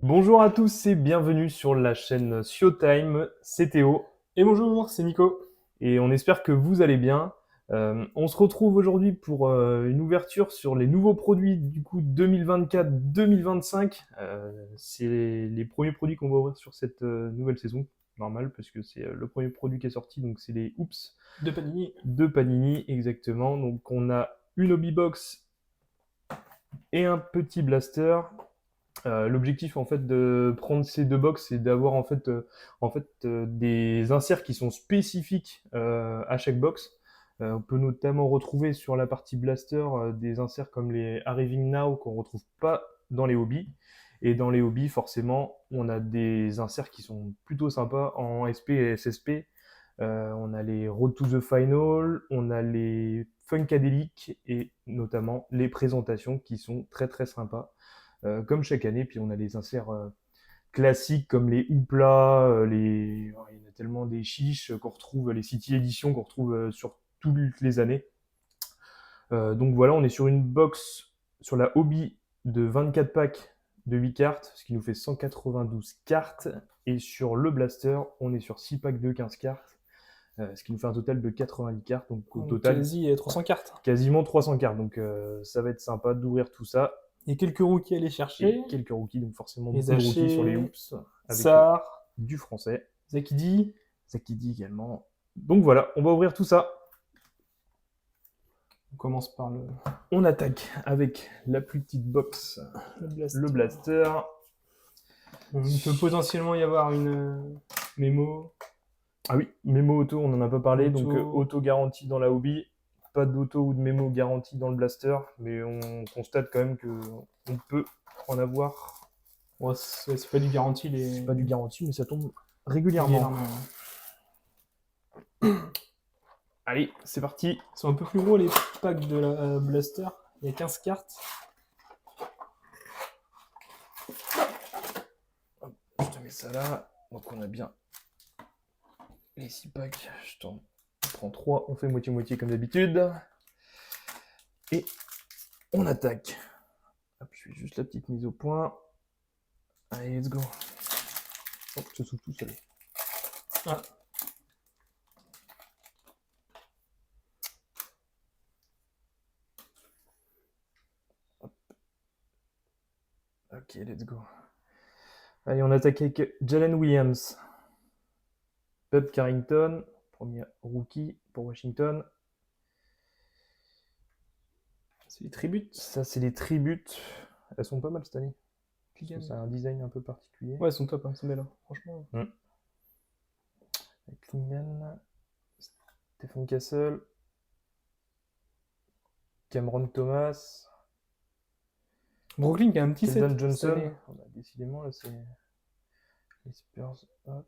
Bonjour à tous et bienvenue sur la chaîne Showtime, c'est Théo Et bonjour, c'est Nico. et on espère que vous allez bien. On se retrouve aujourd'hui pour une ouverture sur les nouveaux produits du coup 2024-2025. C'est les premiers produits qu'on va ouvrir sur cette nouvelle saison, normal parce que c'est le premier produit qui est sorti, donc c'est les Oops De Panini. de Panini exactement. Donc on a une hobby box et un petit blaster. L'objectif en fait de prendre ces deux box, c'est d'avoir des inserts qui sont spécifiques à chaque box. On peut notamment retrouver sur la partie blaster des inserts comme les Arriving Now qu'on retrouve pas dans les hobbies. Et dans les hobbies, forcément, on a des inserts qui sont plutôt sympas en SP et SSP. On a les Road to the Final, on a les Funkadelic et notamment les présentations qui sont très très sympas comme chaque année. Puis on a les inserts classiques comme les Hoopla, il y en a tellement des chiches qu'on retrouve, les City Edition qu'on retrouve sur toutes les années. Donc voilà, on est sur une box sur la hobby de 24 packs de 8 cartes, ce qui nous fait 192 cartes. Et sur le blaster, on est sur 6 packs de 15 cartes, ce qui nous fait un total de 90 cartes. Donc au On est total, quasi 300 cartes. quasiment 300 cartes. Donc ça va être sympa d'ouvrir tout ça. Il y a quelques rookies à aller chercher. Et quelques rookies, donc forcément Les beaucoup de rookies sur les Haché, hoops, avec Sar, du français. Zakidi. Zakidi également. Donc voilà, on va ouvrir tout ça. On commence par On attaque avec la plus petite box, Blaster. le blaster. Il peut potentiellement y avoir une mémo. Ah oui, mémo auto, on n'en a pas parlé, Auto. donc auto garantie dans la hobby. Pas d'auto ou de mémo garantie dans le blaster, mais on constate quand même qu'on peut en avoir. Ouais, c'est pas du garanti. C'est pas du garantie, mais ça tombe régulièrement. Allez, c'est parti. Ils sont un peu plus gros les packs de la Blaster. Il y a 15 cartes. Je te mets ça là. Donc on a bien les 6 packs. Je t'en prends 3. On fait moitié-moitié comme d'habitude. Et on attaque. Hop, je fais juste la petite mise au point. Allez, let's go. Hop, ça s'ouvre tout seul. Ah. Hop. Ok, let's go. Allez, on attaque avec Jalen Williams. Bob Carrington, premier rookie pour Washington. C'est les tributes. Ça, c'est les tributes. Elles sont pas mal cette année. Kligan. Ça a un design un peu particulier. Ouais, elles sont top, hein, elles sont belles, hein, franchement. Avec Klingan, Stephen Castle, Cameron Thomas, Brooklyn qui a un petit Keldon set. Cette année. Johnson. Décidément, là, c'est les Spurs. Hop.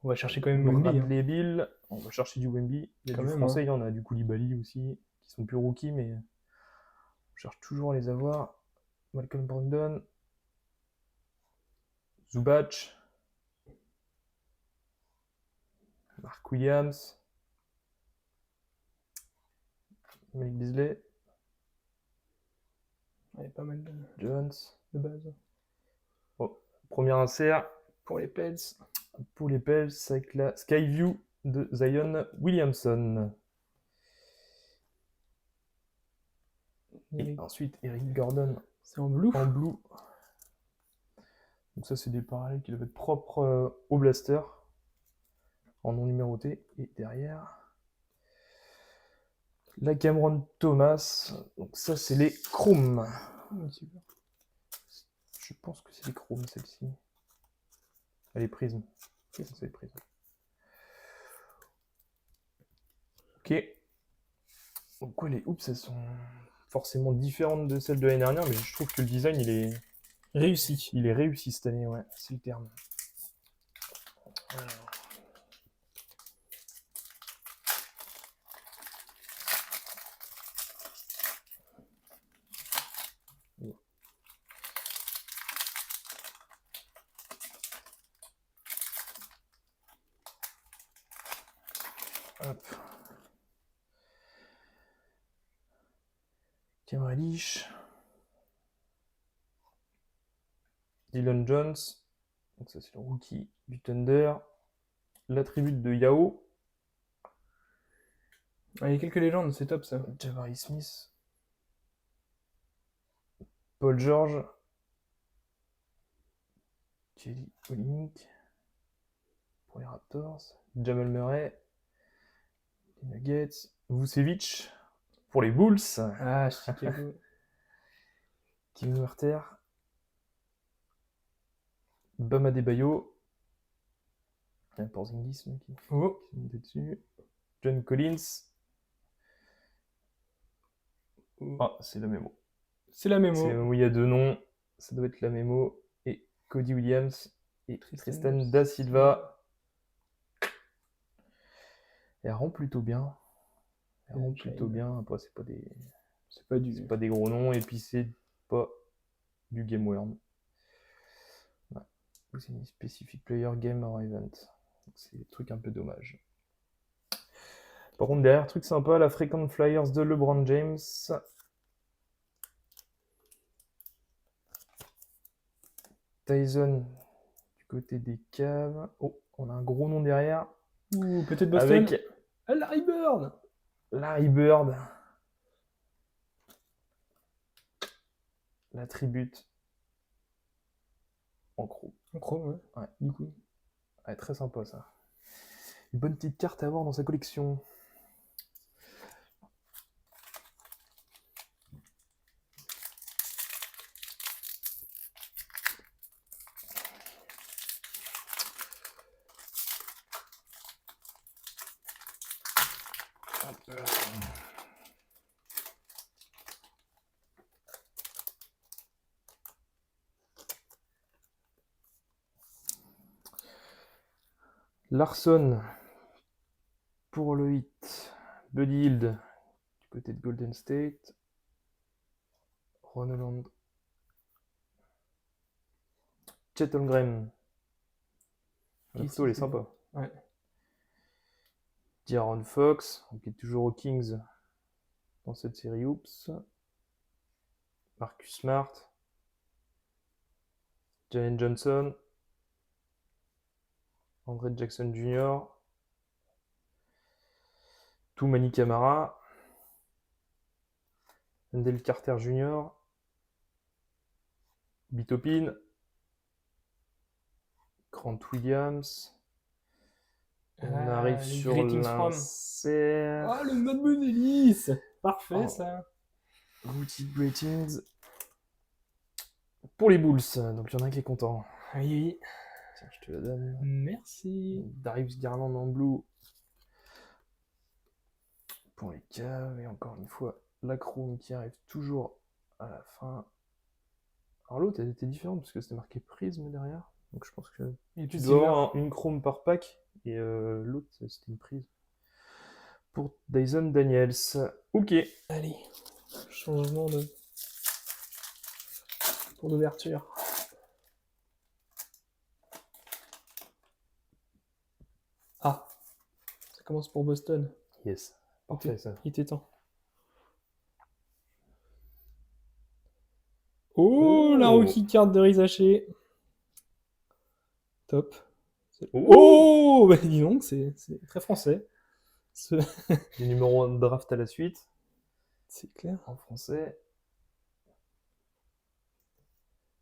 On va chercher quand même Wemby. Hein. Bradley Bill. On va chercher du Wemby. Il y a Quand du même, français, hein. il y en a du Koulibaly aussi, qui sont plus rookies, mais on cherche toujours à les avoir. Malcolm Brogdon, Zubac, Mark Williams, Malik Beasley, Il y a pas mal Jones. de base. Oh, premier insert Pour les Pels. pour les Pels avec la Skyview de Zion Williamson. Et ensuite Eric Gordon C'est en blue. en blue. Donc ça c'est des parallèles qui doivent être propres au blaster en non numéroté. Et derrière la Cameron Thomas. Donc ça c'est les chromes. Je pense que c'est les chromes celle-ci. Elle est prisme. C'est les prismes. Ok. Donc ouais, les hoops elles sont forcément différentes de celles de l'année dernière, mais je trouve que le design Réussi. il est réussi cette année, ouais, c'est le terme. Alors. Hop. Cam Reddish. Dylan Jones, donc ça c'est le rookie du Thunder. L'attribut de Yao, Ah, il y a quelques légendes, c'est top ça. Jabari Smith, Paul George, Kelly Olynyk pour les Raptors, Jamal Murray, les Nuggets, Vucevic pour les Bulls, Ah, Chicago. Kevin Huerter, Bam Adebayo, il y a Porzingis qui Oh, est monté dessus, John Collins, ah c'est la mémo. c'est la C'est mémo. la mémo, il y a 2 noms, ça doit être la mémo, et Cody Williams et Tristan Da Silva. Elle rend plutôt bien. Après, c'est pas des, C'est pas du. c'est pas des gros noms, et puis c'est pas du Game Worm. Ouais. C'est une Specific Player Game or Event. Donc c'est des trucs un peu dommage. Par contre, derrière, truc sympa, la Frequent Flyers de LeBron James. Tyson du côté des Cavs. Oh, on a un gros nom derrière. Ouh, peut-être Boston. Avec Ah, Larry Bird. Larry Bird. L'attribut en croc. En chrome, ouais. Ouais. Du coup. Ouais, très sympa ça. Une bonne petite carte à avoir dans sa collection. Larson pour le hit. Buddy Hield du côté de Golden State. Ron Holland. Chet Holmgren. La photo elle est sympa. Ouais. D'Aaron Fox, qui est toujours aux Kings dans cette série. Oups. Marcus Smart. Jalen Johnson. Andre Jackson Jr. Toumani Camara. Wendell Carter Jr. Bitopin. Grant Williams. On arrive les sur Greetings from. l'insert. Ah, le Mad Ellis. Parfait Oh. ça. Boutique Greetings. Pour les Bulls, donc il y en a un qui est content. Oui. Tiens, je te la donne. Merci. Darius Garland en blue. Pour les Cavs, et encore une fois, la Chrome qui arrive toujours à la fin. Alors l'autre, elle était différente parce que c'était marqué Prisme derrière. Donc je pense que Et tu puis dois avoir une Chrome par pack. Et l'autre, c'était une prise. Pour Dyson Daniels. Ok. Allez. Changement de. Pour d'ouverture. Ah. Ça commence pour Boston. Yes. Parfait ça. Il était temps. Oh, la rookie card de Rizaché. Top. Oh, bah dis donc, c'est très français. Les numéros 1 de draft à la suite. C'est clair. En français.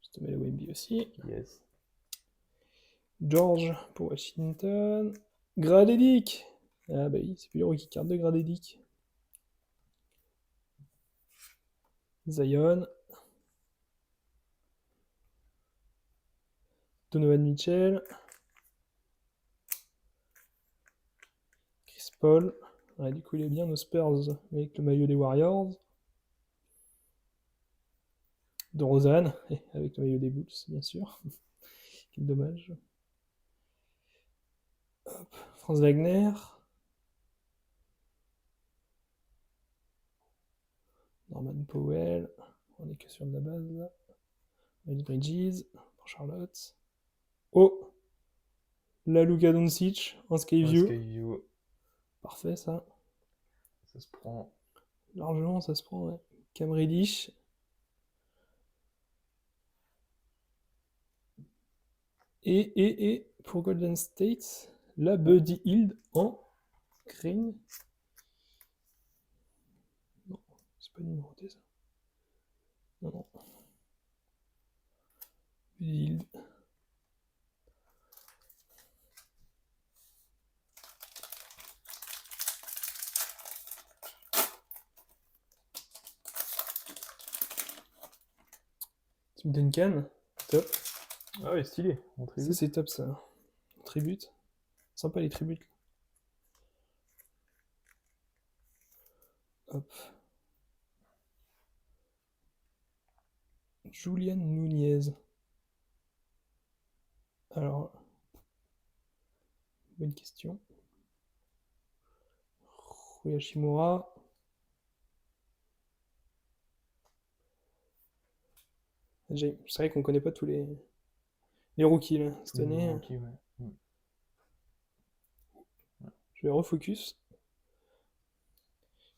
Je te mets le Wemby aussi. Yes. George pour Washington. Gradedick. Ah bah oui, c'est plus le rookie card de Gradedick. Zion. Donovan Mitchell. Chris Paul. Ouais, du coup, il est bien aux Spurs avec le maillot des Warriors. De Rosanne, avec le maillot des Bulls, bien sûr. Quel dommage. Hop. Franz Wagner. Norman Powell. On est que sur de la base là. Miles Bridges pour Charlotte. Oh, la Luka Doncic en Skyview. Parfait ça. Ça se prend. Largement ça se prend, ouais. Cam Reddish. Et pour Golden State, la Buddy Hield en green. Non, c'est pas numéroté ça. Non. Buddy Hield. Tim Duncan, top. Ah ouais, stylé. Ça c'est top ça. Tribute. Sympa les tributes. Hop. Julian Nunez. Alors, bonne question. Rui Hachimura. C'est vrai qu'on connaît pas tous les rookies là, cette année. Rookies, ouais. Je vais refocus.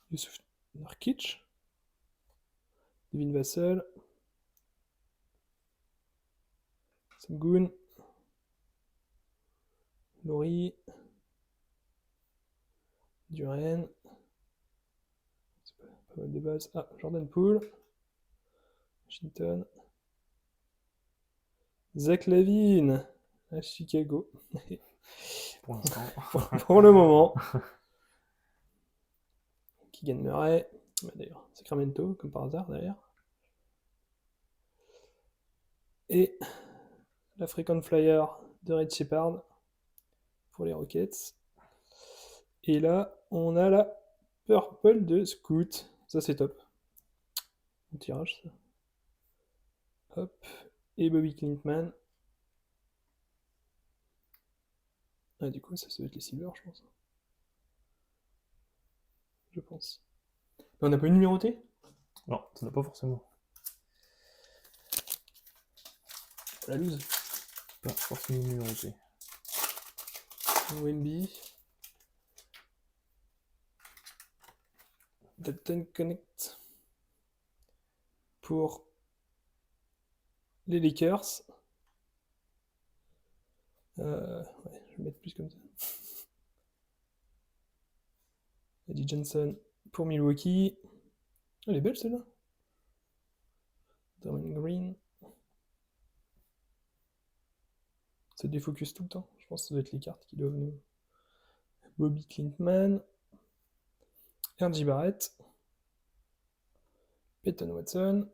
Yusuf Nurkic. Devin Vassell. Sengun. Laurie. Duren. C'est pas mal de base. Ah, Jordan Poole. Washington. Zach LaVine à Chicago. Pour l'instant. Pour le moment. Keegan Murray. Bah, d'ailleurs, Sacramento, comme par hasard d'ailleurs. Et la Frequent Flyer de Red Shepard pour les Rockets. Et là, on a la Purple de Scoot. Ça, c'est top. Un tirage, ça. Hop. Et Bobby Clintman. Ah, du coup, ça doit être les Silver, je pense. Je pense. On n'a pas une numérotée? Non, ça n'a pas forcément. La loose. Pas forcément numéroté. Wemby. Dalton Connect. Pour les Lakers. Ouais, je vais mettre plus comme ça. Eddie Johnson pour Milwaukee. Elle est belle celle-là. Draymond Green. Ça défocus tout le temps. Je pense que ça doit être les cartes qui doivent nous. Bobby Clintman. R.J. Barrett. Peyton Watson.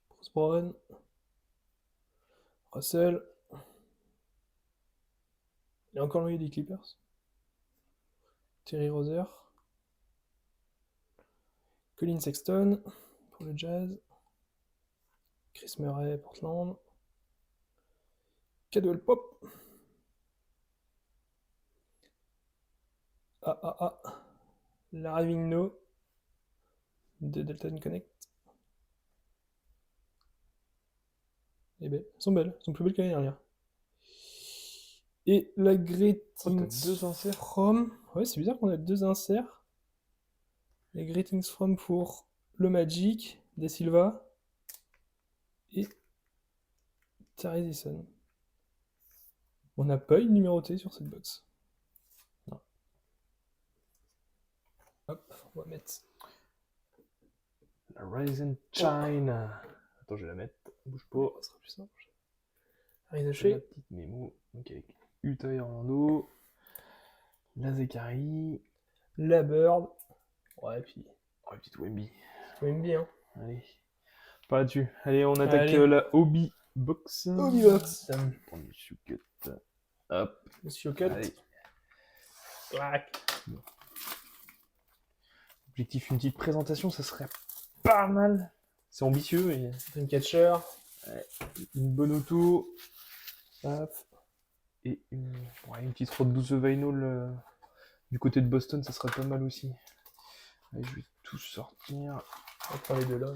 Bruce Brown. Russell. Il y a encore le des Clippers. Terry Rozier. Colin Sexton pour le Jazz. Chris Murray, Portland. Caldwell Pop. Larry Vigneault de Dalton Connect. Et belles. Elles sont belles. Elles sont plus belles que l'année dernière. Et la Greetings deux inserts. from... Ouais, c'est bizarre qu'on a deux inserts. Les Greetings from pour le Magic, Da Silva et Terry Dixon. On n'a pas eu de numéroté sur cette box. Non. Hop, on va mettre... La Rise and Shine. Attends, je vais la mettre. Bouge pas. Ça sera plus simple. Harry La Daché. petite mémo. Donc avec Utah et Orlando. La Zekari. La Bird. Ouais, puis... Oh, la petite Wemby. Wemby, hein. Allez. Pas là-dessus. Allez, on attaque Allez. la Hobby Box. Hobby Box. Pour le Cut. Hop. Monsieur Cut. Allez. Clac. Objectif, une petite présentation, ça serait pas mal. C'est ambitieux. Et... Dreamcatcher. Ouais. Une bonne auto. Paf. Et une petite Rod 12 Vinyl du côté de Boston, ça serait pas mal aussi. Allez, je vais tout sortir. On va prendre les deux là.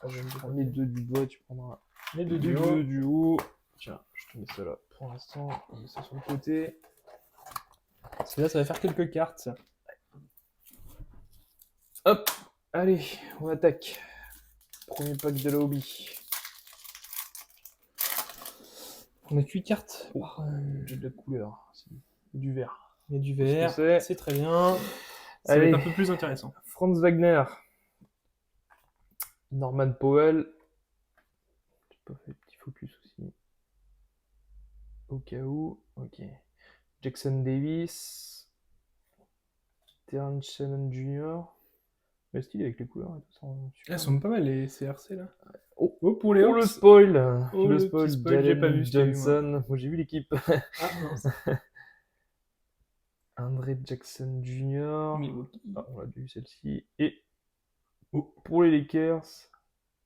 Je vais prendre les deux du bas, tu prendras Les deux les du haut. deux du haut. Tiens, je te mets ça là pour l'instant. On met ça sur le côté. Parce que là, ça va faire quelques cartes. Ça. Hop, allez, on attaque. Premier pack de la Hobby. On a 8 cartes. Oh, j'ai de la couleur. C'est du vert. Il y a du Qu'est-ce que vert, c'est c'est très bien. Ça va Allez. être un peu plus intéressant. Franz Wagner. Norman Powell. J'ai pas fait le petit focus aussi. Au cas où. Ok. Jackson Davis. Terrence Shannon Jr. Le style avec les couleurs et tout ça. Elles sont pas mal les CRC là. Oh, pour les oh, le Hawks. spoil. Oh, le le spoil. petit spoil, j'ai pas vu Jalen ce qu'il y a eu, moi. Johnson. Moi j'ai vu l'équipe. Ah mince. Andre Jackson Jr. Milwaukee. Ah, on l'a déjà vu celle-ci. Et pour les Lakers,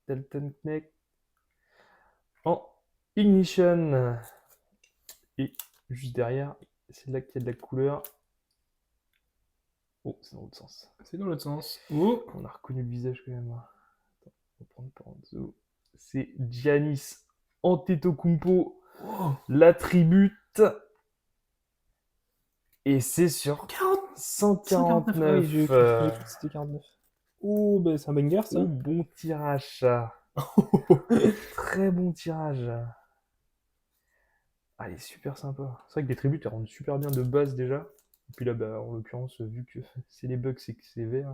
Dalton Knecht en Ignition. Et juste derrière, c'est là qu'il y a de la couleur. Oh, c'est dans l'autre sens. C'est dans l'autre sens. Oh, On a reconnu le visage quand même. Attends, on va prendre par en dessous. C'est Giannis Antetokounmpo, l'attribute. Et c'est sur 149. Ah oui, j'ai cru que c'était 49. Oh, ben c'est un banger ça. Oh, bon tirage. Très bon tirage. Ah, il est super sympa. C'est vrai que les tributes, elles rendent super bien de base déjà. Et puis là, bah, en l'occurrence, vu que c'est les Bucks et que c'est vert,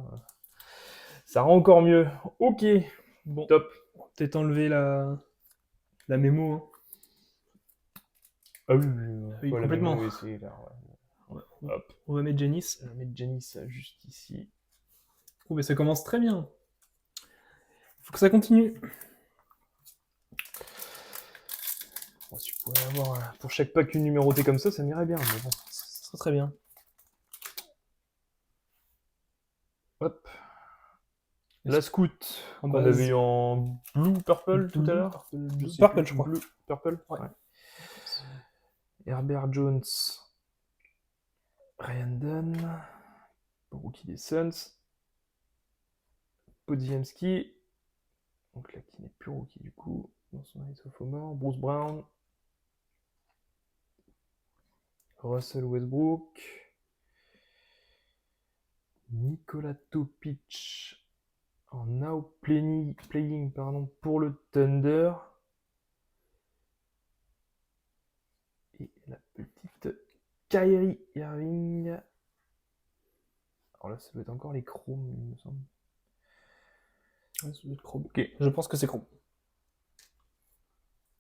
ça rend encore mieux. Ok, Bon, top. on va peut-être enlever la mémo. Hein. Ah oui, Oui, voilà, complètement. oui, c'est là, ouais. Hop. On va mettre Janice. On va mettre Janice juste ici. Oh, ben ça commence très bien. Il faut que ça continue. Bon, si je pouvais avoir pour chaque pack une numérotée comme ça m'irait bien, mais bon. Ça sera très bien. Hop. La scout, En qu'on base. avait eu en blue purple tout à l'heure. Purple, je crois. Blue purple, Ouais. Herbert Jones, Ryan Dunn, rookie des Suns, Podziemski, donc là qui n'est plus rookie du coup, dans son année sophomore, Bruce Brown, Russell Westbrook, Nikola Topic en now playing pour le Thunder. Et la petite Kyrie Irving. Alors là, ça doit être encore les chromes, il me semble. Ouais, ça doit être chrome. Ok. Je pense que c'est chrome.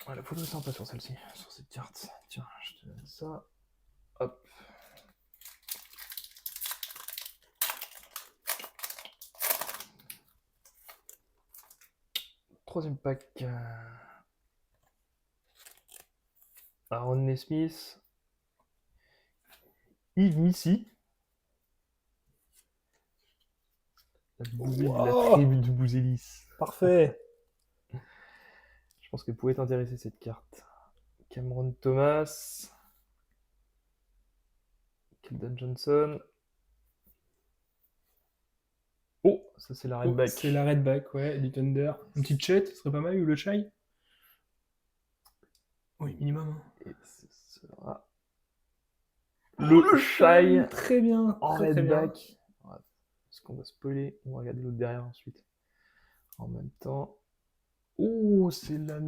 Ouais, la photo est sympa sur celle-ci, sur cette carte. Tiens, je te donne ça. Hop. Troisième pack. Aaron Nesmith. Yves Missy. La tribu de Bouzelis. Parfait. Je pense qu'elle pouvait t'intéresser cette carte. Cameron Thomas. Keldon Johnson. Oh, ça c'est la Redback. C'est la Redback, ouais, du Thunder. Un petit chat, ce serait pas mal, ou le Chai. Oui, minimum. Hein. Et ce sera le Chai très bien, en très, Redback. Ouais. Parce qu'on va spoiler, on va regarder l'autre derrière ensuite. En même temps. Oh, c'est la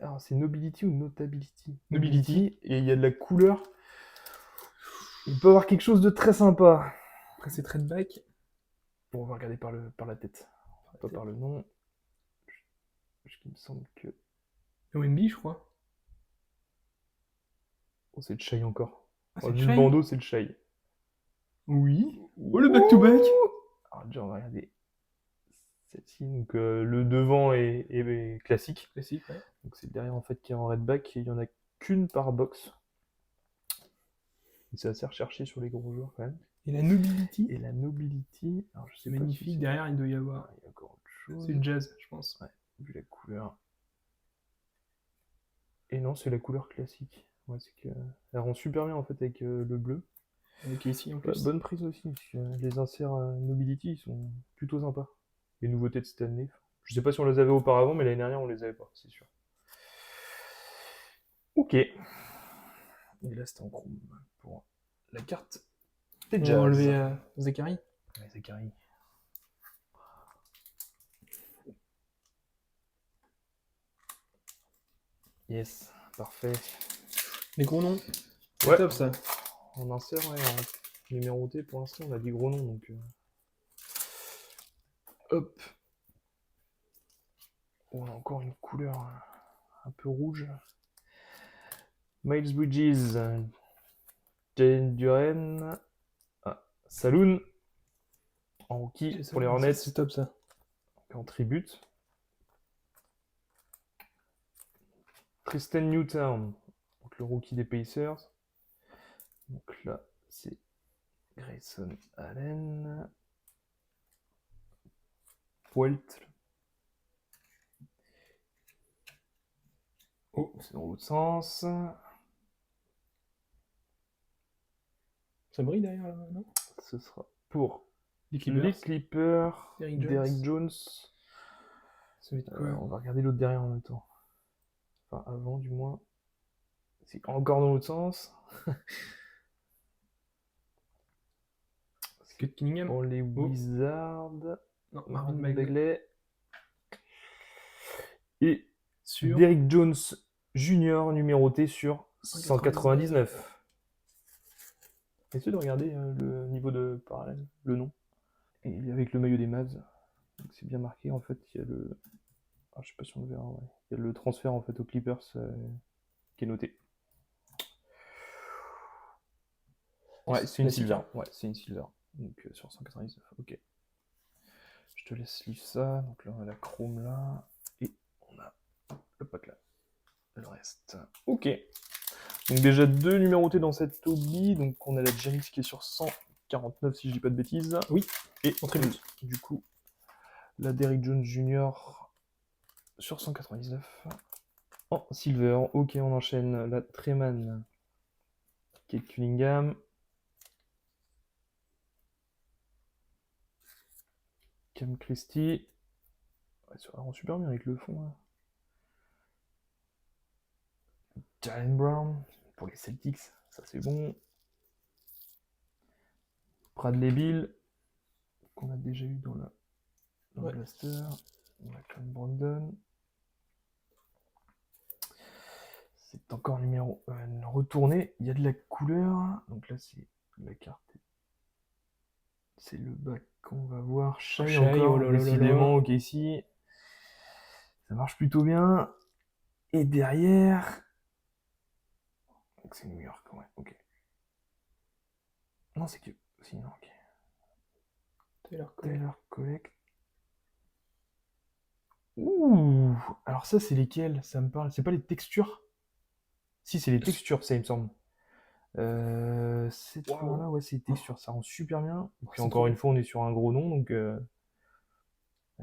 Alors, c'est Nobility ou Notability? Nobility. Et il y a de la couleur. Il peut y avoir quelque chose de très sympa. Après cette Redback. Bon, on va regarder par la tête. Pas par le nom. Il me semble que. OMB, je crois. Oh, c'est le Chai encore. Ah, c'est Vu le le bandeau, c'est le Chai. Oui. Oh, le back-to-back. Alors, déjà, on va regarder celle-ci. Donc, le devant est classique. Classique, ouais. Donc, c'est le derrière en fait qui est en redback. Et il n'y en a qu'une par box. Et c'est assez recherché sur les gros joueurs quand même. Et la Nobility. Et la Nobility. Alors, je sais c'est magnifique. pas si derrière, il doit y avoir. Il y a encore autre chose. C'est le jazz, je pense. Ouais, vu la couleur. Et non, c'est la couleur classique. Ouais, c'est que elle rend super bien en fait avec le bleu. Avec ici en plus. Bonne prise aussi. Parce que les inserts Nobility ils sont plutôt sympas. Les nouveautés de cette année. Je sais pas si on les avait auparavant, mais l'année dernière on les avait pas, c'est sûr. Ok. Et là c'était en chrome pour la carte des Jazz. On va enlever Zachary. Ouais, Zachary. Yes, parfait. Les gros noms. C'est Ouais. top ça. En insert, ouais, en numéroté, pour l'instant, on a dit gros noms, donc... Hop. On a encore une couleur un peu rouge. Miles Bridges, Jalen Duren, Saloon, en rookie pour les Hornets. C'est top ça. En tribute. Tristan Newtown, donc le rookie des Pacers. Donc là, c'est Grayson Allen. Walt. Oh, c'est dans l'autre sens. Ça brille derrière là, non? Ce sera pour Les les Clippers. Derrick Jones. Ça va être quoi? On va regarder l'autre derrière en même temps. Enfin, avant du moins. C'est encore dans l'autre sens. Scott Cunningham. Pour les Wizards. Non, Marvin Bagley. Et sur Derrick Jones Junior numéroté sur 199. Essayez de regarder le niveau de parallèle, le nom. Et avec le maillot des Mavs. Donc c'est bien marqué en fait, il y a le... Ah, je sais pas si on le verra, ouais. Il y a le transfert en fait aux Clippers qui est noté. Ouais, c'est une silver. Ouais, c'est une silver. Donc sur 199, ok. Je te laisse lire ça. Donc là on a la chrome là. Et on a le pack là. Le reste. Ok. Donc déjà 2 numérotés dans cette Toby. Donc on a la Giannis qui est sur 149 si je dis pas de bêtises. Oui. Et en tribute. Du coup, la Derrick Jones Jr. sur 199. En silver. Ok, on enchaîne. La Treman. Kate Cunningham. Cam Christie. Ouais, ça rend super bien avec le fond. Là. Jalen Brown pour les Celtics. Ça c'est bon. Bradley Beal. Qu'on a déjà eu dans le blaster. On a Clem Brandon. C'est encore numéro retourné. Il y a de la couleur. Donc là, c'est la carte. C'est le bac qu'on va voir. Shai encore, décidément. Ok, ici. Ça marche plutôt bien. Et derrière... Donc c'est New York, ouais, ok. Non, c'est que... Si, non, ok. Taylor Collect. Ouh. Alors ça, c'est lesquels? Ça me parle. C'est pas les textures? Si, c'est les textures, ça, il me semble. Cette couleur-là, ouais, c'est les textures. Ça rend super bien. Et puis encore une fois, on est sur un gros nom, donc...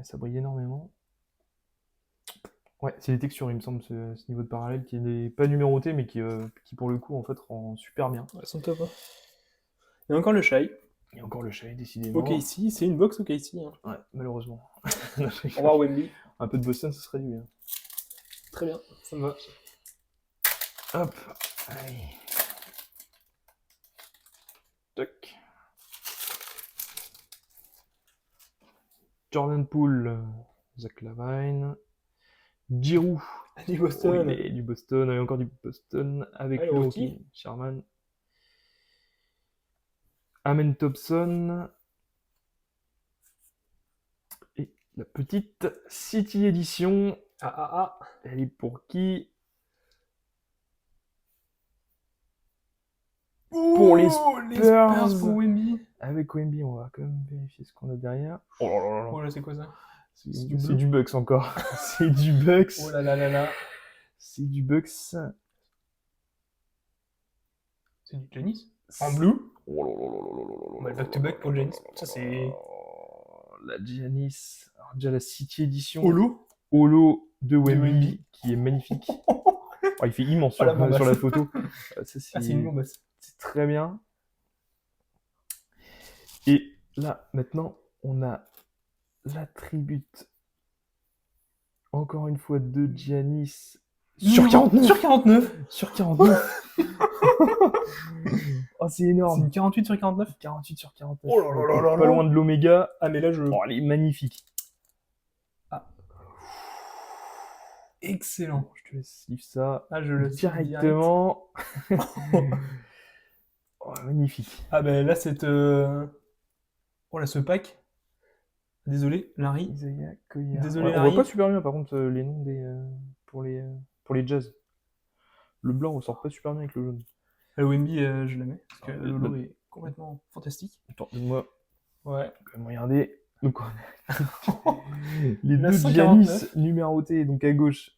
ça brille énormément. Ouais, c'est les textures, il me semble, ce niveau de parallèle qui n'est pas numéroté, mais qui pour le coup, en fait, rend super bien. Ouais, sont top. Hein. Et encore le Shai. Et encore le Shai, décidément. Ok, ici, c'est une box ok, ici. Hein. Ouais, malheureusement. Au revoir, Wemby. Un peu de Boston, ce serait du bien. Très bien, ça me va. Hop, allez. Toc. Jordan Poole, Zach Lavine. Giroud. Du Boston. Oh, il est du Boston, et encore du Boston avec le rookie Sherman. Amen Thompson. Et la petite City Edition. Elle est pour qui? Pour les Spurs. Pour Wemby. Avec Wemby, on va quand même vérifier ce qu'on a derrière. Oh là là là. Oh là, c'est quoi ça? C'est du Bucks encore. C'est du Bucks. Oh là là là là. C'est du Bucks. C'est du Giannis en blue. Bah, back-to-back pour Giannis. Ça, c'est... La Giannis. Alors, déjà la City Edition. Holo de Wemby, qui est magnifique. Oh, il fait immense sur la photo. Ça, c'est une bombasse. C'est très bien. Et là, maintenant, on a l'attribute, encore une fois, de Giannis. Sur 49. Sur 49. Sur 49. Oh, c'est énorme. C'est une 48 sur 49. 48 sur 49. Oh là là là là. Pas loin de l'Oméga. Ah, mais là, je... Oh, elle est magnifique. Ah. excellent. Je te laisse suivre ça Ah, je le suis direct. directement. Oh, magnifique. Ah, ben là, oh là, ce pack. Désolé, Larry. Isaiah Koya. Désolé, Ouais, on voit Larry. pas super bien par contre les noms pour les Jazz. Le blanc ressort pas super bien avec le jaune. Le Wemby, je la mets. Parce que Ah, le lot est complètement fantastique. Attends, donne-moi Ouais. quand même regarder. Donc, les La deux 149. Giannis numérotés, donc à gauche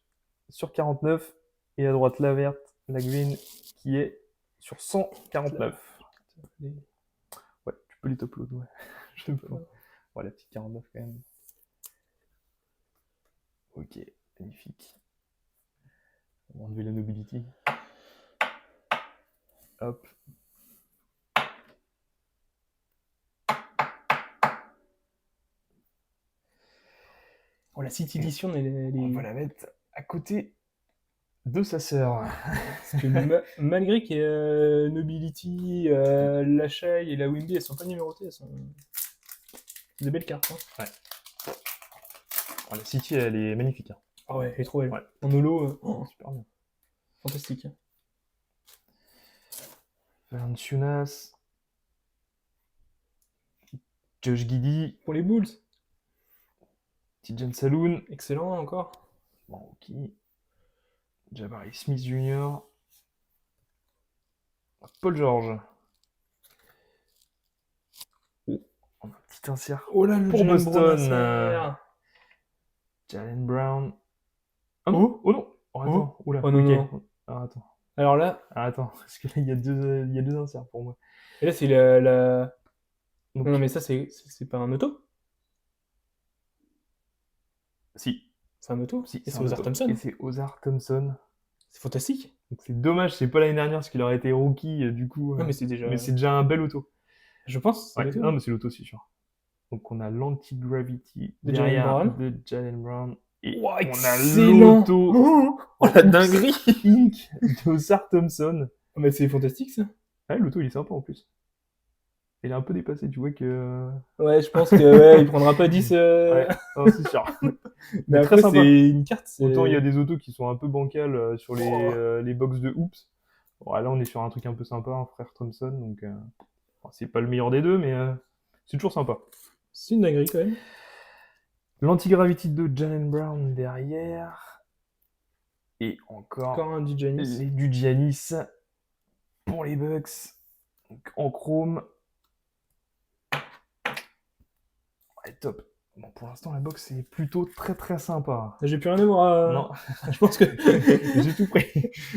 sur 49 et à droite la verte, la green qui est sur 149. Ouais, tu peux les top load, ouais. Je pense. Ouais, la petite 49 quand même. Ok, magnifique. On va enlever la nobility. Hop. Oh, la City Edition, elle est... On va la mettre à côté de sa sœur. Parce que malgré qu'il y ait Nobility, la Shai et la Wimby, elles sont pas numérotées, elles sont... C'est des belles cartes. Hein. Ouais. Oh, la City, elle est magnifique. Hein. Ah ouais, elle est trop belle. Ouais. En holo, super bien. fantastique. Hein. Valanciunas. Josh Giddey. Pour les Bulls. Tijan Saloon. Excellent encore. Bon, ok. Jabari Smith Jr. Paul George. Oh, on a un petit insert. Oh là, le pour Jalen Boston. Brown, Jalen Brown. Oh, non. Oh non. Oh, attends. Oh. Oula. Oh non, ok. non. Ah, attends. Alors là... Ah, attends. Parce que là, il y a deux inserts pour moi. Et là, c'est la... Donc, Non, mais ça, c'est pas un auto. si. C'est un auto. Si, Et c'est un Ozar auto. Thompson. Et c'est Ozar Thompson. C'est fantastique. Donc c'est dommage, c'est pas l'année dernière parce qu'il aurait été rookie du coup. Non, mais c'est déjà... Mais c'est déjà un bel auto. Je pense, c'est Ouais. l'auto. Non, mais c'est l'auto, c'est sûr. Donc on a l'anti-gravity De derrière Jalen Brown. de Jalen Brown. Et Wow, on a excellent. l'auto. Oh, la dinguerie. Inc. d'Ozar Thompson. Ah, mais c'est fantastique, ça. Ouais, l'auto il est sympa en plus. Il est un peu dépassé, tu vois que. Ouais, je pense que ouais, il prendra pas 10. Ouais, non, c'est sûr. Mais très après, sympa. c'est une carte. Autant il y a des autos qui sont un peu bancales sur Oh. les box de Hoops. Bon, là on est sur un truc un peu sympa, un frère Thompson, donc c'est pas le meilleur des deux, mais c'est toujours sympa. C'est une dinguerie quand même. L'antigravity de Jalen Brown derrière. Et encore un du Giannis. du Giannis pour les Bucks. Donc, en chrome. Ouais, top. Bon, pour l'instant, la box est plutôt très très sympa. J'ai plus rien à voir. Non, Je pense que. j'ai tout pris.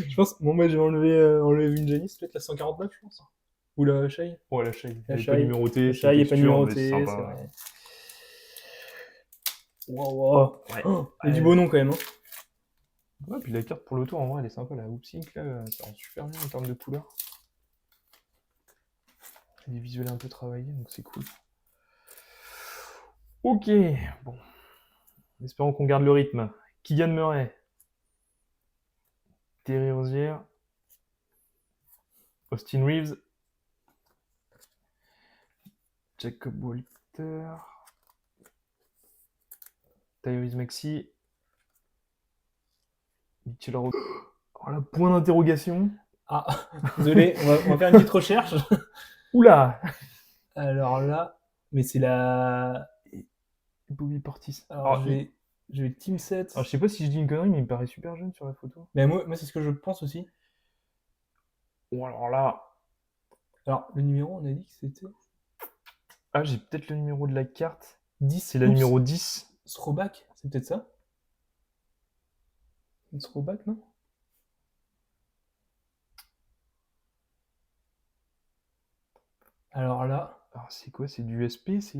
Je pense. Bon, moi, j'ai enlevé une Giannis, peut-être la 149, je pense. Ou la Shai. Ouais, la Shai. Elle est Shai. pas numérotée. La Shai est pas numérotée, c'est c'est sympa. vrai. Wow. Ouais. Oh, il y a du beau nom quand même. Hein. Ouais, puis la carte pour l'auto, en vrai, elle est sympa. La Hoopsink, là, ça rend super bien en termes de couleurs. Il y a des visuels un peu travaillés, donc c'est cool. Ok, bon. Espérons qu'on garde le rythme. Keegan Murray. Terry Rozier. Austin Reeves. Jacob Walter. Tyrese Maxey. Mitchell Robinson. Oh là, point d'interrogation. Ah, désolé, on va faire une petite recherche. Oula. Alors là, mais c'est la. Bobby Portis. Alors, je vais Team 7. Alors, je sais pas si je dis une connerie, mais il me paraît super jeune sur la photo. Mais moi c'est ce que je pense aussi. Bon, alors là. Alors, le numéro, on a dit que c'était. Ah, j'ai peut-être le numéro de la carte. 10. C'est la numéro 10. Throwback, c'est peut-être ça? Une throwback, non? Alors là, Alors, c'est quoi? C'est du SP? C'est.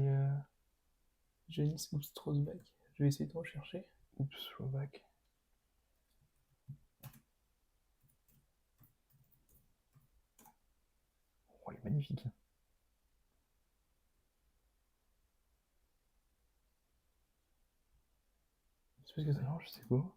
Janis Oops Throwback. Je vais essayer de rechercher. Oups, throwback. Oh, elle est magnifique. Je sais pas ce que c'est. Alors, je sais pas.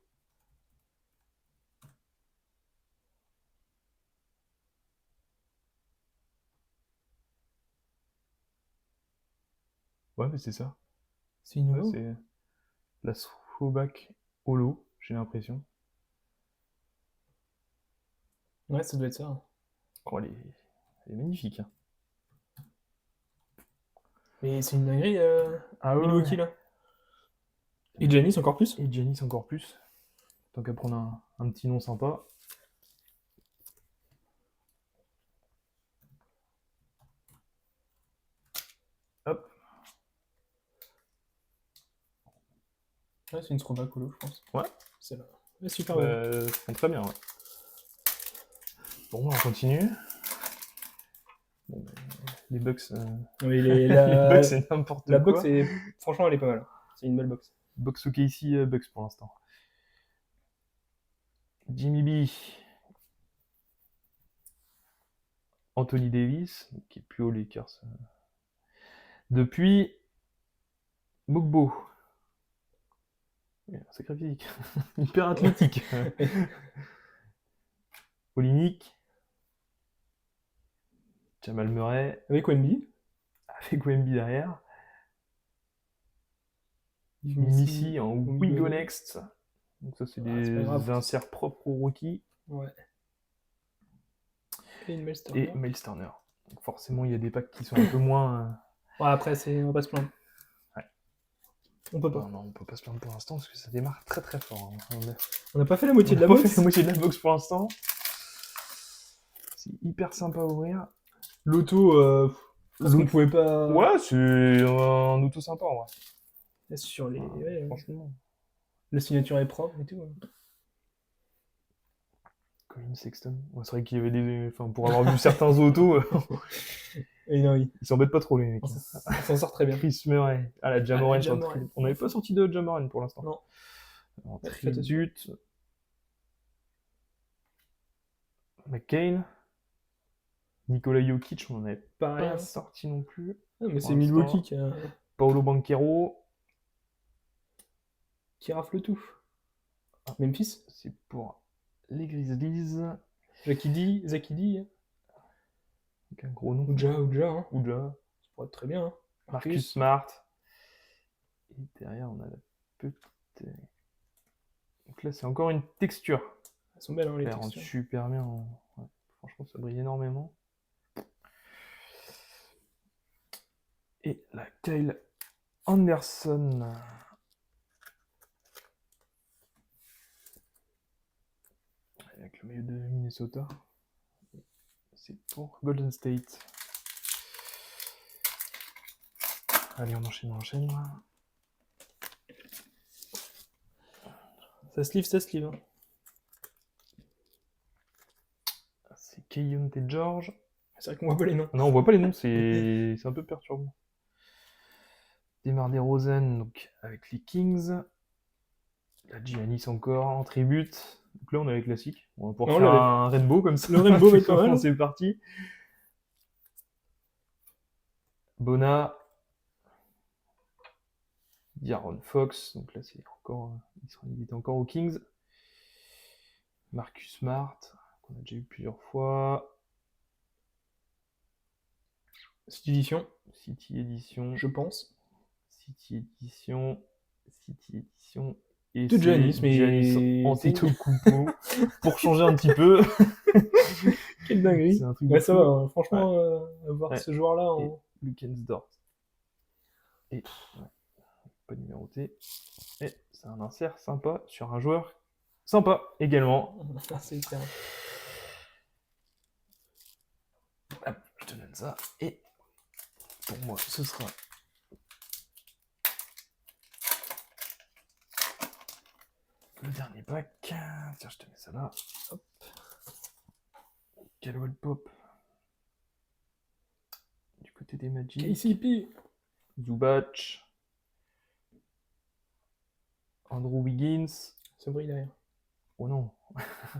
Ouais, mais c'est ça. C'est une Ouais, holo? c'est la throwback holo. j'ai l'impression. Ouais, ça doit être ça. Oh, elle est magnifique. Hein. Mais c'est une dinguerie, Ah ouais, Milwaukee, là. Et Giannis encore plus. Et Giannis encore plus. Tant qu'à prendre un petit nom sympa. Hop. Ouais, c'est une throwback colo, je pense. Ouais. C'est là. Ouais, super bon. Ça prend très bien, ouais. Bon, on continue. Bon, les Bucks... Oui, les Bucks, c'est n'importe quoi. La box, franchement, elle est pas mal. C'est une belle box. Box OKC, Bucks pour l'instant. Jimmy B. Anthony Davis, qui est plus aux Lakers. Depuis Mugbo. Sacré physique. Hyper athlétique. Olynyk. Jamal Murray. Avec Wemby. Avec Wemby derrière. Missy en We Go Next. Donc ça, c'est des inserts propres aux rookies. Ouais. Et une Miles Turner. Et Miles Turner. Donc forcément, il y a des packs qui sont un peu moins... Ouais, après, on va pas se plaindre. Ouais. On peut pas. Non, on peut pas se plaindre pour l'instant parce que ça démarre très très fort. Hein. On n'a pas fait la moitié de la box. On n'a pas fait la moitié de la box pour l'instant. C'est hyper sympa à ouvrir. L'auto, parce qu'on pouvait pas... Ouais, c'est un auto sympa, ouais. Sur les... Ouais, franchement. La signature est propre et tout. Ouais. Colin Sexton. Ouais, c'est vrai qu'il y avait des... Enfin, pour avoir vu certains autos... Et non, oui. Ils s'embêtent pas trop, les mecs. On s'en sort très bien. Chris Murray. Ah, la Ja Morant. On n'avait pas sorti de Ja Morant pour l'instant. Non. Alors, tribute. McCain. Nikola Jokic, on n'en avait pas sorti non plus. Ah, mais c'est Milwaukee qui a... Paolo Banchero. Qui rafle tout. Ah. Memphis. C'est pour les Grizzlies. Zaki D. Donc un gros nom. Ouja. Hein. Ouja. Ça pourrait être très bien. Hein. Marcus Smart. Et derrière, on a la petite... Donc là, c'est encore une texture. Elles sont belles, hein, les textures. textures. Super bien. Ouais. Franchement, ça brille énormément. Et la Kyle Anderson. Avec le maillot de Minnesota. C'est pour Golden State. Allez, on enchaîne. Ça se livre. Hein. C'est Keyonte George. C'est vrai qu'on voit pas les noms. Non, on voit pas les noms, c'est un peu perturbant. DeMar DeRozan, donc avec les Kings. La Giannis encore en tribute. Donc là, on a les classiques. On va pouvoir faire un rainbow comme ça. Le rainbow est pas mal. C'est parti. Bona. D'Aaron Fox. Donc là, c'est encore... il était encore aux Kings. Marcus Smart, qu'on a déjà eu plusieurs fois. City Edition. Je pense. City Edition. Et de Giannis, mais Antetokounmpo pour changer un petit peu. Quelle dinguerie. Ouais, ça va, hein. Franchement, voir ce joueur-là en... Lucensdorf. Et pas numéroté. Et c'est un insert sympa sur un joueur sympa également. C'est hyper. Hop, je te donne ça. Et pour moi, ce sera le dernier pack. Tiens, je te mets ça là. Hop. Caldwell Pope. Du côté des Magic. KCP. Zubac. Andrew Wiggins. Ça brille derrière. Oh non.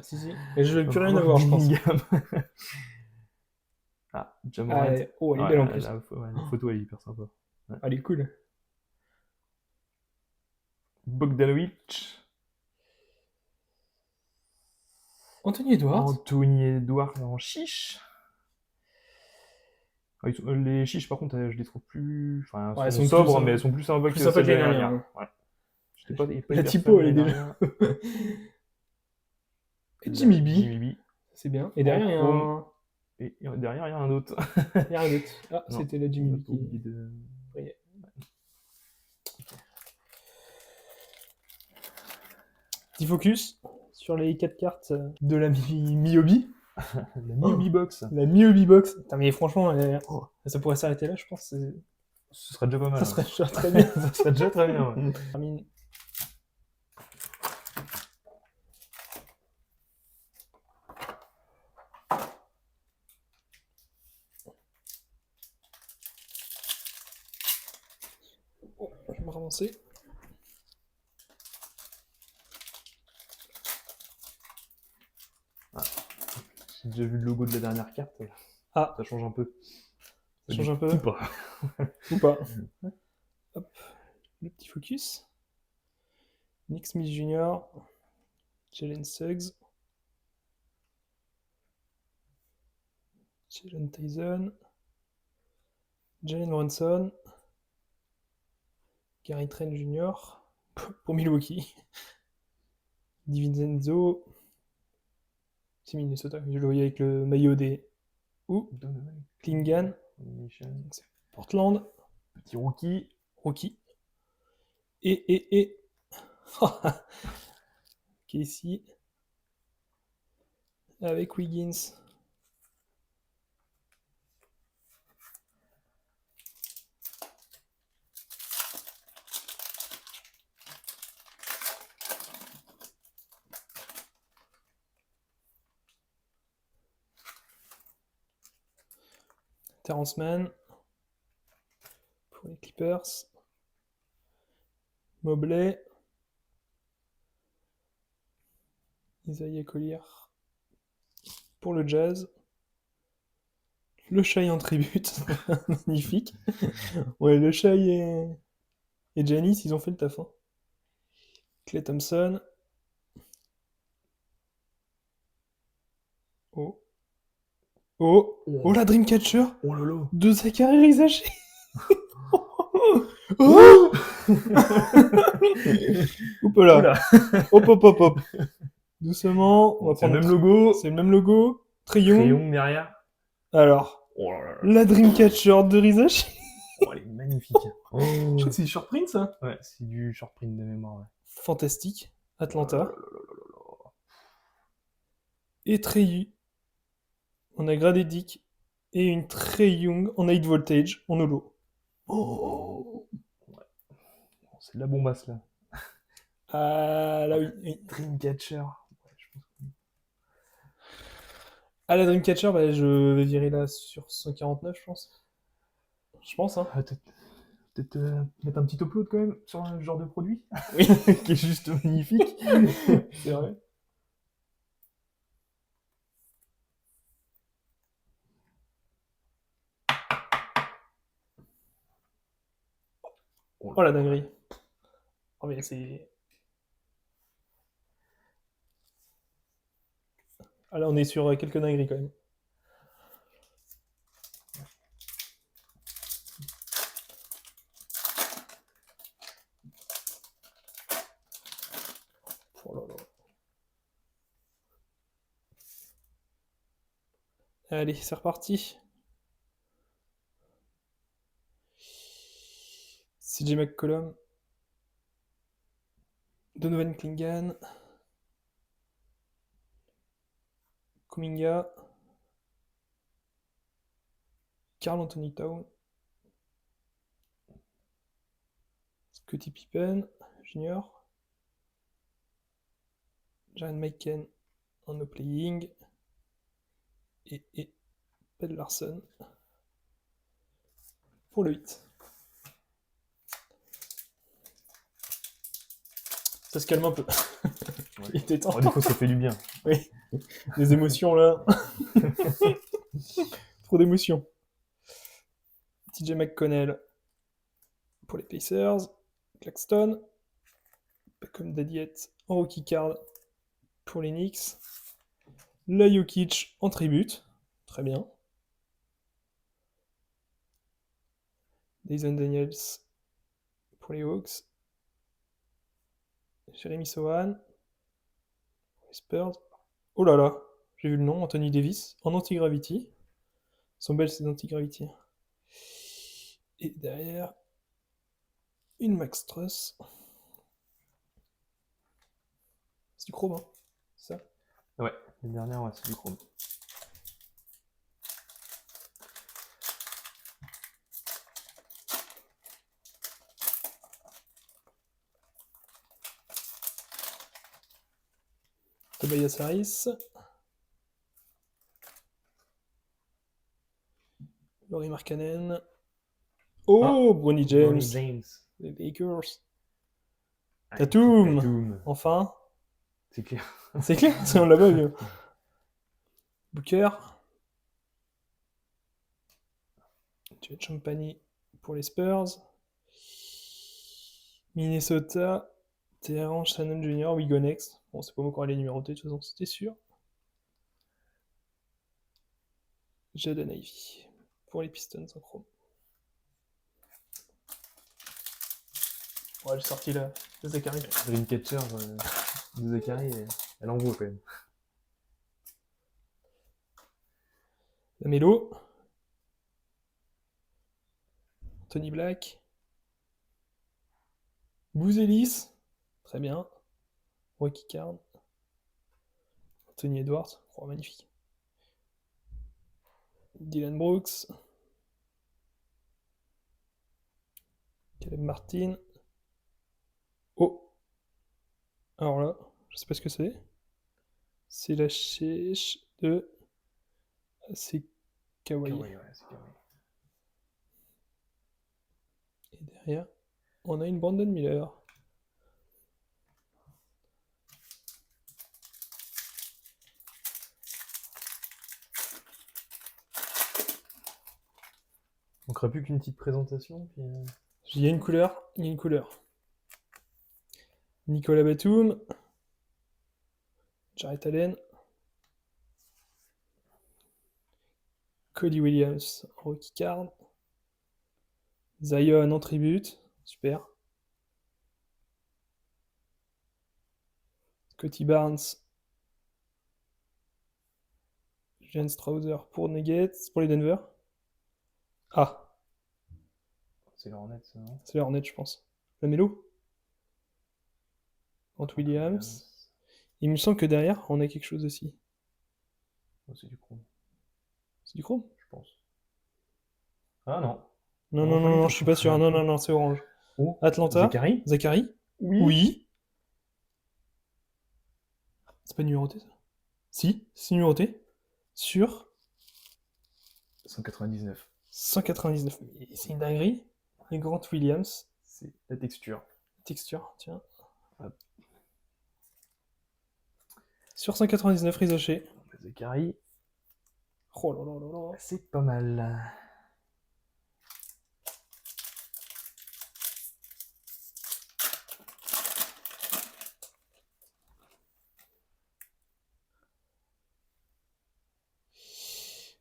Si. Et je vais plus rien avoir, je pense. Ah, Jamal. Oh, elle est belle en plus. La photo, elle est hyper sympa. Ouais. Elle est cool. Bogdanovic. Anthony Edwards en chiche. Les chiches, par contre, je les trouve plus... Enfin, elles sont sobres, mais elles sont plus sympas que les dernières. Ouais. Il est pas La hyper typo, fun, elle est mine de déjà. rien. Et Jimmy B, Jimmy B. c'est bien. Et derrière, il y a chrome. un... Et derrière, il y a un autre. Il y a un autre. Ah, Non, c'était la on Jimmy n'a B pas qui oublié de... brillait. Petit focus sur les 4 cartes de la Miyobi. La Miyobi Box. La Miyobi Box. Putain, mais franchement, ça pourrait s'arrêter là, je pense. Ce serait déjà pas mal. Ça serait déjà très bien. Ça serait déjà très bien, ouais. Termine. Oh, je vais me ravancer. J'ai déjà vu le logo de la dernière carte. Ah, Ça change un peu. ça change un peu. Ou pas. Ou pas. Hop, le petit focus. Nick Smith Jr., Jalen Suggs, Jalen Tyson, Jalen Brunson, Gary Trent Jr. pour Milwaukee, DiVincenzo, c'est Minnesota, je le voyais avec le maillot des Klingan, c'est Portland, Petit rookie. Rookie, et Casey avec Wiggins. Terrence Mann pour les Clippers, Mobley, Isaiah Collier pour le Jazz, le Shai en tribute, magnifique. Ouais, le Shai et Giannis, ils ont fait le taf. Hein. Klay Thompson. Oh. Oh. Oh la Dreamcatcher. Oh là là. De Zachary Rizaché. Oh. Oups là. Hop hop hop hop. Doucement. On va C'est le prendre même logo. C'est le même logo. Triumph. Crayon derrière. Alors. Oh là là. La Dreamcatcher de Rizaché. Oh, elle est magnifique. Oh. Je crois que c'est du short print ça. Ouais, c'est du short print de mémoire. Ouais. Fantastique. Atlanta. Oh là là là là là. Et Trey. On a gradé Dick. Et une Trey Young en 8 voltage en holo. Oh. Ouais. C'est de la bombasse là. Ah là oui. Dreamcatcher. Ouais, je pense que... Ah la Dreamcatcher, bah, je vais virer là sur 149 je pense. Je pense hein. Ah, peut-être mettre un petit upload quand même sur un genre de produit. Oui. Qui est juste magnifique. C'est vrai. Oh la dinguerie. Oh mais c'est... Ah là on est sur quelques dingueries quand même. Oh là là. Allez, c'est reparti. CJ McCollum. Donovan Klingan. Kuminga. Karl Anthony Town. Scottie Pippen Jr. Jaren Mikan en no playing. Et Pelle Larson pour le 8. Ça se calme un peu. Ouais. Il était temps. Oh, des fois, ça fait du bien. Oui. Les émotions là. Trop d'émotions. TJ McConnell pour les Pacers. Claxton. Pas comme Dadiette en rookie card pour les Knicks. La Jokic en tribute. Très bien. Dyson Daniels pour les Hawks. Jeremy Sohan. Spurs. Oh là là, j'ai vu le nom, Anthony Davis, en anti-gravity. Son bel, c'est anti-gravity. Et derrière, une Max Truss. C'est du chrome, hein, c'est ça? Ouais, les dernières, ouais, c'est du chrome. Tobias Harris. Laurie Markkanen. Oh, Bronny James. Bronny James. Les Lakers. Ah, Tatum. Tatum. Enfin. C'est clair. C'est clair, on l'a pas vu. Booker. Jet Champagny pour les Spurs. Minnesota. Terrence Shannon Jr. We go next. Bon, c'est pas moi qui aurai les numérotés, de toute façon, c'était sûr. Jaden Ivey pour les Pistons en chrome. Ouais, j'ai sorti là, de Zachary. Dreamcatcher de Zachary, elle envoie quand même. La Melo. Tony Black. Bouzelis. Très bien. Rocky Card. Anthony Edwards. Oh, magnifique. Dylan Brooks. Caleb Martin. Oh. Alors là, je sais pas ce que c'est. C'est la chèche de... C'est Kawhi. Kawhi, ouais, c'est Kawhi. Et derrière, on a une Brandon Miller. On ne plus qu'une petite présentation. Puis, Il y a une couleur, il y a une couleur. Nicolas Batum. Jarrett Allen. Cody Williams, rookie card. Zion en tribute, super. Scotty Barnes. Jens Strauser pour Nuggets, pour les Denver. Ah, c'est leur net, ça, non? c'est les Hornets, je pense. La Melo. Grant Williams. Il me semble que derrière, on a quelque chose aussi. Oh, c'est du chrome, C'est du chrome? je pense. Ah non. Non, Non, non, pas non, du non, tout. je suis pas sûr. Non, non, non, c'est orange. Oh, Atlanta. Zachary? Zachary? Oui. Oui. C'est pas numéroté, ça? Si, c'est numéroté. Sur 199. 199. C'est une dinguerie. Et Grant Williams. C'est la texture. Texture, tiens. Hop. Sur 199 rizoché. Zachary. Oh là là là là. C'est pas mal.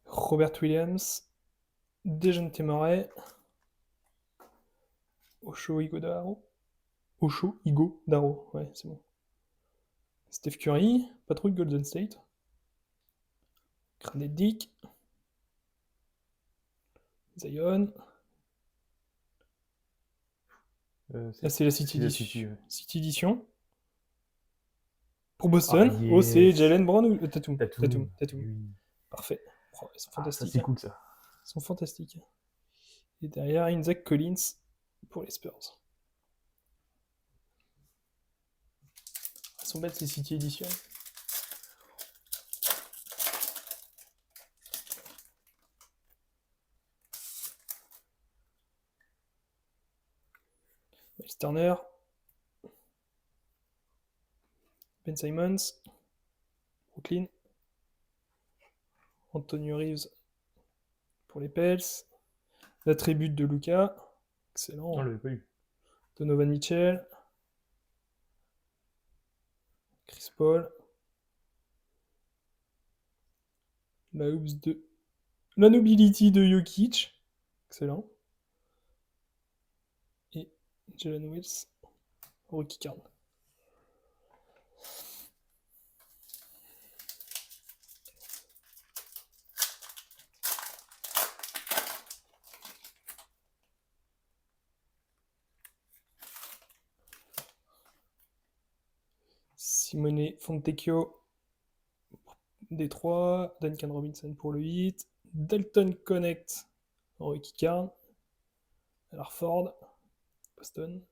Robert Williams. Dejounte Murray. Osho Igodaro. Osho Igodaro. Ouais, c'est bon. Steph Curry. Patrouille Golden State. Grandet Dick. Zion. C'est la City Edition. City Edition. Pour Boston. Ah, yes. Oh, c'est Jalen Brown ou Tatum? Tatum. Oui. Parfait. Oh, ils sont fantastiques. Ça, c'est cool, ça. Ils sont fantastiques. Et derrière, une Zach Collins pour les Spurs. Elles sont belles, ces City Edition. Miles Turner. Ben Simmons. Brooklyn. Antonio Reeves pour les Pels. L'attribut de Luka. Excellent. On l'avait pas eu. Donovan Mitchell. Chris Paul. La Hoops de... La Nobility de Jokic. Excellent. Et Jalen Wills. Rookie card. Simone Fontecchio, D3. Duncan Robinson pour le 8. Dalton Connect, Rookie Card. Hartford, Boston.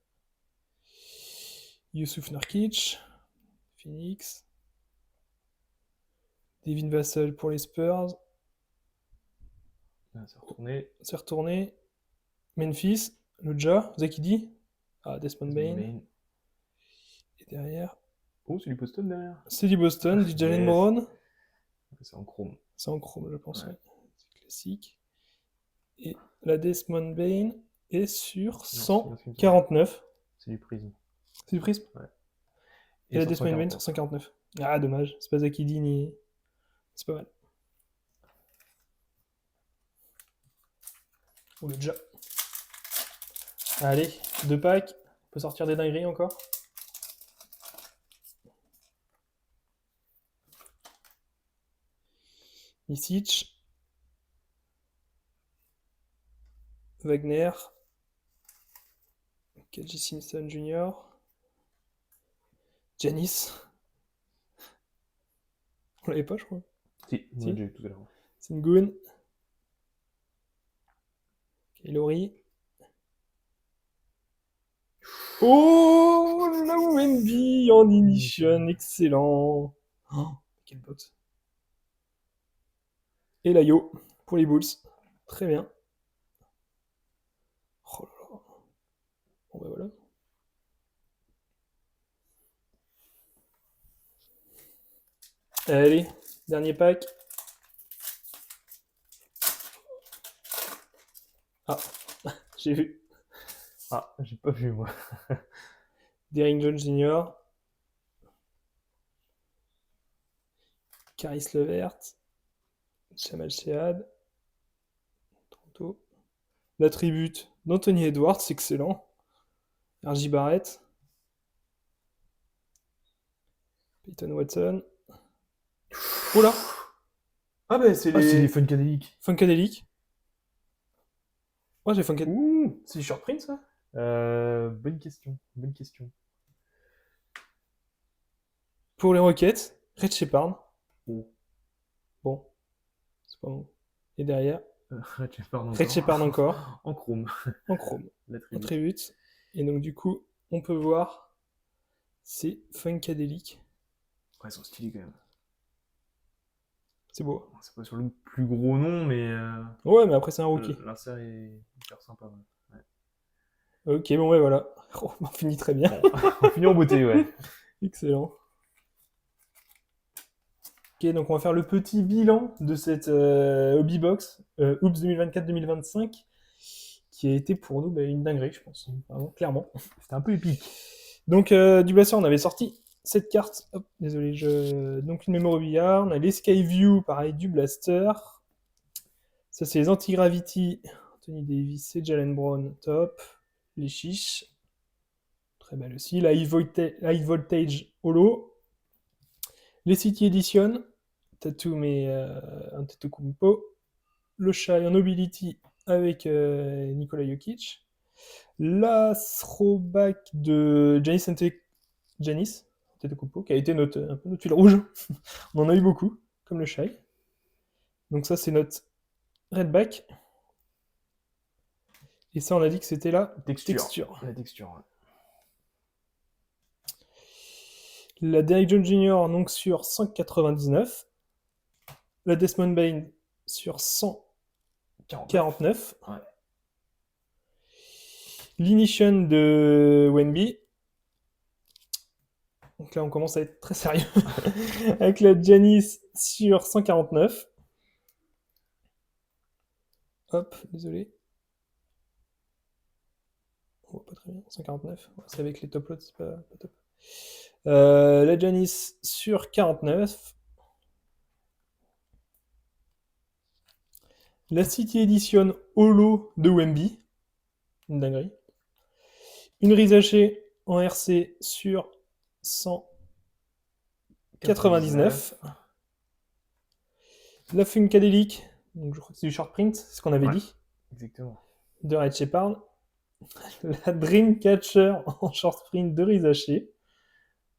Yusuf Nurkic, Phoenix. Devin Vassell pour les Spurs. C'est retourné. Memphis, le Ja, Zakidi. Ah, Desmond Bain. Et derrière. Oh, c'est du Boston derrière. C'est du Boston, du Jalen Brown. C'est en chrome. C'est en chrome, je pense. Ouais. C'est classique. Et la Desmond Bain est sur 149. C'est du prisme. C'est du prisme. Ouais. Et la Desmond Bain sur 149. Ah, dommage. C'est pas Zakidi ni. C'est pas mal. Oh, le Ja. Allez, 2 packs. On peut sortir des dingueries encore. Isic. Wagner. KJ Simpson Jr. Giannis. On l'avait pas, je crois. Si, j'ai eu tout à l'heure. Sengun. Kaylori. Oh, la Wemby en Ignition, excellent. Oh, quelle box. Et la Yo pour les Bulls. Très bien. Oh là là. Bon bah voilà. Allez, dernier pack. Ah, j'ai vu. Ah, j'ai pas vu moi. Derrick Jones Jr. Caris Levert. Jamal Shead. Toronto. L'attribute d'Anthony Edwards, c'est excellent. R.J. Barrett. Peyton Watson. Oh là! Ah bah c'est les Funkadelic. Funkadelic. Ouais, j'ai Funkadelic. Ouh, c'est du short print ça? Bonne question. Pour les Rockets, Red Shepard. Oh. Bon, c'est pas bon. Et derrière, Red Shepard encore. En chrome. En chrome. Attribute. Et donc du coup, on peut voir, c'est Funkadelic. Ouais, ils sont stylés quand même. C'est beau. C'est pas sur le plus gros nom, mais. Ouais, mais après, c'est un rookie. L'insert est hyper sympa. Ouais. Ok, bon, ouais, voilà. Oh, on finit très bien. On finit en beauté, ouais. Excellent. Ok, donc on va faire le petit bilan de cette Hobby Box Oops 2024-2025 qui a été pour nous une dinguerie, je pense. Vraiment, clairement. C'était un peu épique. Donc, du Blaster, on avait sorti cette carte. Hop, désolé, donc une Memorabilia. On a les Skyview, pareil, du Blaster. Ça, c'est les Anti-Gravity. Anthony Davis et Jalen Brown, top. Les chiches. Très belle aussi. La High Voltage Holo. Les City Edition. Tatum et Antetokounmpo. Le Shy en Nobility avec Nikola Jokic. La throwback de Giannis Antetokounmpo, qui a été un peu notre fil rouge. On en a eu beaucoup, comme le Shy. Donc ça, c'est notre redback. Et ça, on a dit que c'était la texture. La texture, ouais. La Derrick Jones Jr. donc sur 199. La Desmond Bain sur 149. Ouais. L'Ignition de Wemby. Donc là, on commence à être très sérieux. Avec la Giannis sur 149. Hop, désolé. On voit pas très bien. 149. C'est avec les top loads, c'est pas top. La Giannis sur 49. La City Edition Holo de Wemby. Une dinguerie. Une Rizaché en RC sur 199. La Funkadelic, donc je crois que c'est du short print, c'est ce qu'on avait dit. Exactement. De Red Shepard. La Dreamcatcher en short print de Rizaché,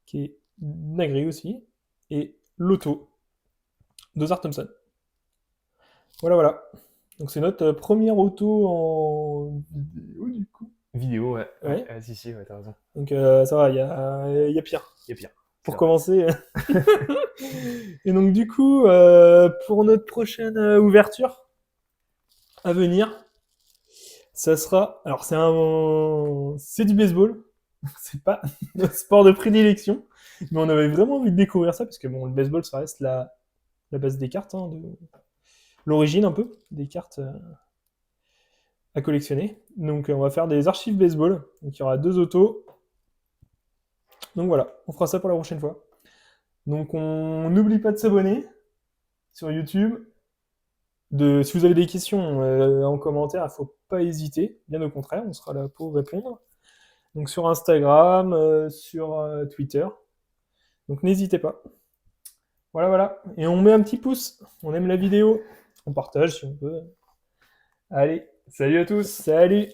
qui est Nagri aussi, et Lotto, Dozar Thompson. Voilà. Donc c'est notre première auto en vidéo du coup. Vidéo, ouais. Ouais. Si, ouais, t'as raison. Donc ça va, il y a pire. Il y a pire. Pour C'est commencer. Et donc du coup, pour notre prochaine ouverture à venir, ça sera... Alors c'est du baseball, c'est pas notre sport de prédilection, mais on avait vraiment envie de découvrir ça, parce que bon, le baseball, ça reste la base des cartes, hein, de l'origine un peu, des cartes à collectionner. Donc on va faire des archives baseball, donc il y aura 2 autos. Donc voilà, on fera ça pour la prochaine fois. Donc on n'oublie pas de s'abonner sur YouTube. Si vous avez des questions en commentaire, il ne faut pas hésiter. Bien au contraire, on sera là pour répondre. Donc sur Instagram, sur Twitter. Donc n'hésitez pas. Voilà. Et on met un petit pouce. On aime la vidéo. On partage si on peut. Allez, Salut à tous! salut!